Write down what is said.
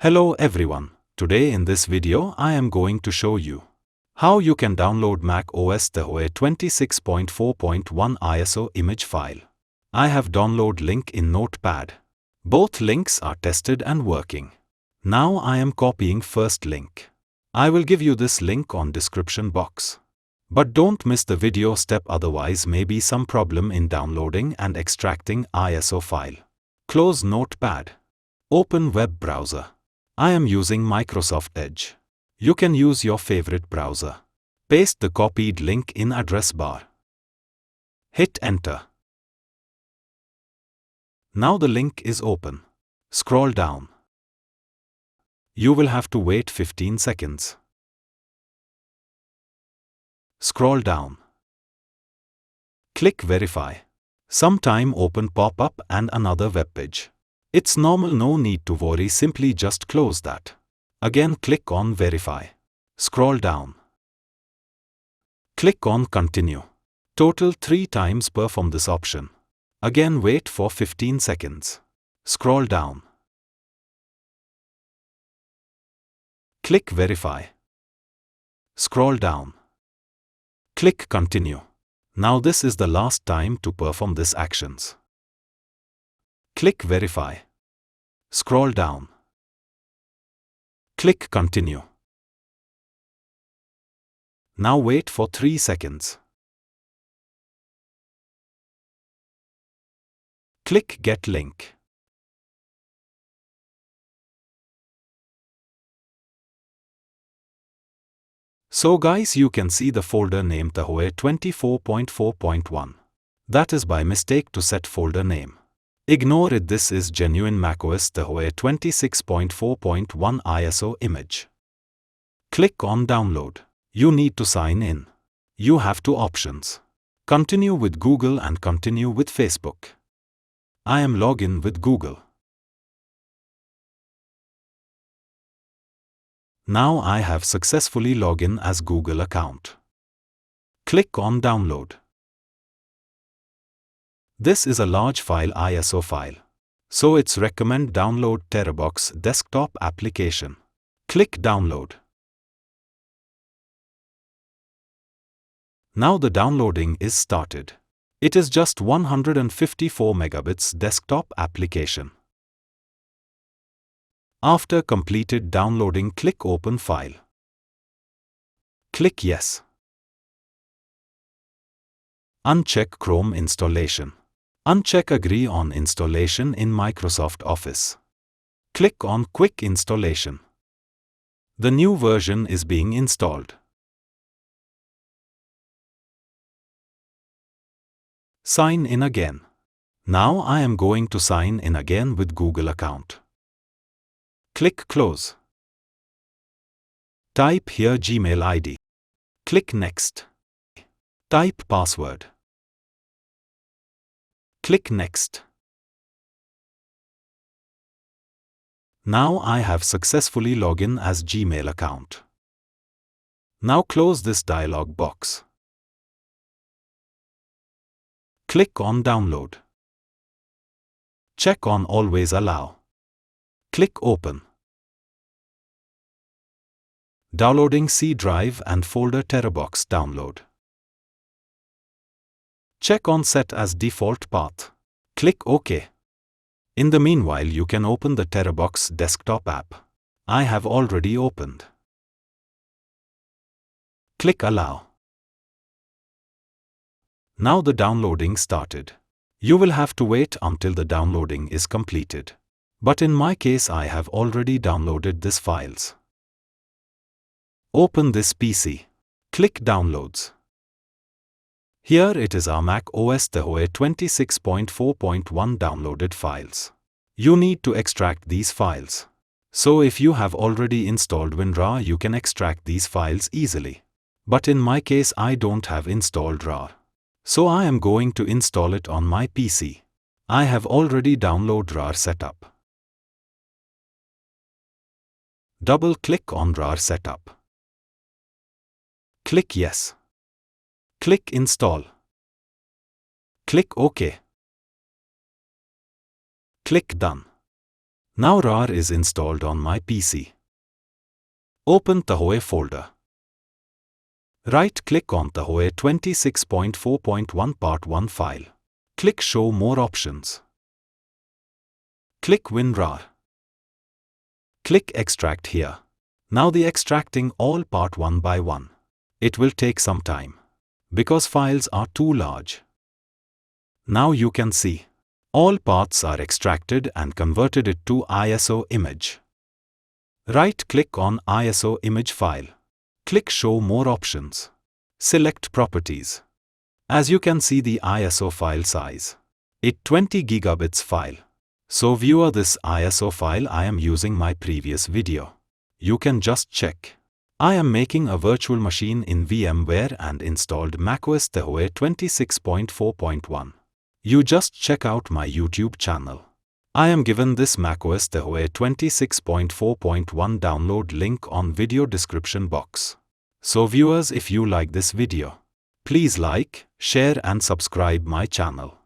Hello everyone. Today in this video I am going to show you how you can download macOS Tahoe 26.4.1 ISO image file. I have download link in Notepad. Both links are tested and working. Now I am copying first link. I will give you this link on description box. But don't miss the video step, otherwise may be some problem in downloading and extracting ISO file. Close Notepad. Open web browser. I am using Microsoft Edge. You can use your favorite browser. Paste the copied link in address bar. Hit enter. Now the link is open. Scroll down. You will have to wait 15 seconds. Scroll down. Click verify. Sometime open pop-up and another web page. It's normal, no need to worry, simply just close that. Again click on verify. Scroll down. Click on continue. Total 3 times perform this option. Again wait for 15 seconds. Scroll down. Click verify. Scroll down. Click continue. Now this is the last time to perform these actions. Click verify. Scroll down. Click continue. Now wait for 3 seconds. Click get link. So guys, you can see the folder name Tahoe 24.4.1. That is by mistake to set folder name. Ignore it, this is genuine macOS Tahoe 26.4.1 ISO image. Click on download. You need to sign in. You have 2 options. Continue with Google and continue with Facebook. I am login with Google. Now I have successfully logged in as Google account. Click on download. This is a large file ISO file. So it's recommend download TeraBox desktop application. Click download. Now the downloading is started. It is just 154 megabits desktop application. After completed downloading, click open file. Click yes. Uncheck Chrome installation. Uncheck agree on installation in Microsoft Office. Click on quick installation. The new version is being installed. Sign in again. Now I am going to sign in again with Google account. Click close. Type here Gmail ID. Click next. Type password. Click next. Now I have successfully logged in as Gmail account. Now close this dialog box. Click on download. Check on always allow. Click open. Downloading C drive and folder TeraBox download. Check on set as default path. Click OK. In the meanwhile, you can open the TeraBox desktop app. I have already opened. Click allow. Now the downloading started. You will have to wait until the downloading is completed. But in my case, I have already downloaded these files. Open this PC. Click downloads. Here it is our macOS Tahoe 26.4.1 downloaded files. You need to extract these files. So if you have already installed WinRAR, you can extract these files easily. But in my case, I don't have installed RAR. So I am going to install it on my PC. I have already downloaded RAR setup. Double-click on RAR setup. Click yes. Click install. Click OK. Click done. Now RAR is installed on my PC. Open Tahoe folder. Right-click on Tahoe 26.4.1 Part 1 file. Click Show More Options. Click WinRAR. Click Extract here. Now the extracting all part one by one. It will take some time, because files are too large. Now you can see, all parts are extracted and converted it to ISO image. Right-click on ISO image file. Click Show More Options. Select Properties. As you can see the ISO file size. It 20 gigabits file. So viewer, this ISO file I am using my previous video. You can just check. I am making a virtual machine in VMware and installed macOS Tahoe 26.4.1. You just check out my YouTube channel. I am given this macOS Tahoe 26.4.1 download link on video description box. So viewers, if you like this video, please like, share and subscribe my channel.